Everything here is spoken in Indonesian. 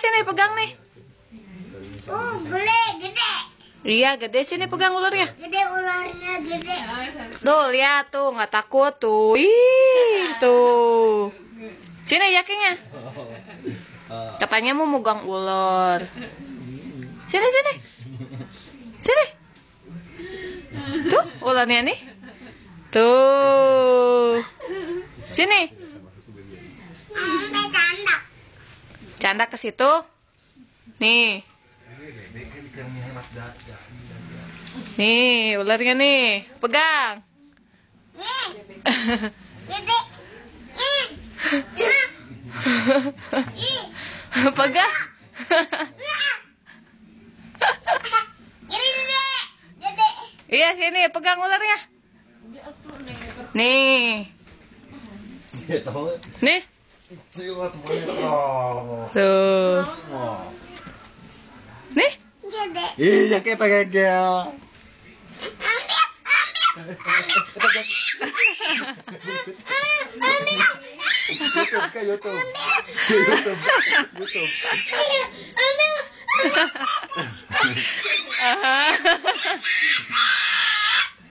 sini pegang nih. Gede. Iya, gede, sini pegang ularnya. Gede ularnya gede. Tuh, lihat tuh, nggak takut tuh. Ih, tuh. Sini yakinya. Katanya mau megang ular. Sini, sini. Sini. Tuh, ularnya nih. Tuh. Sini. Canda. Canda ke situ. Nih. Nih, ularnya nih. Pegang. Gede. Pegang. Gede. Iya, sini pegang ularnya. Nih. Nih. Tuh. Nih. Gede. Iya kayak pakai gel. YouTube ke YouTube. YouTube. YouTube. Ambil.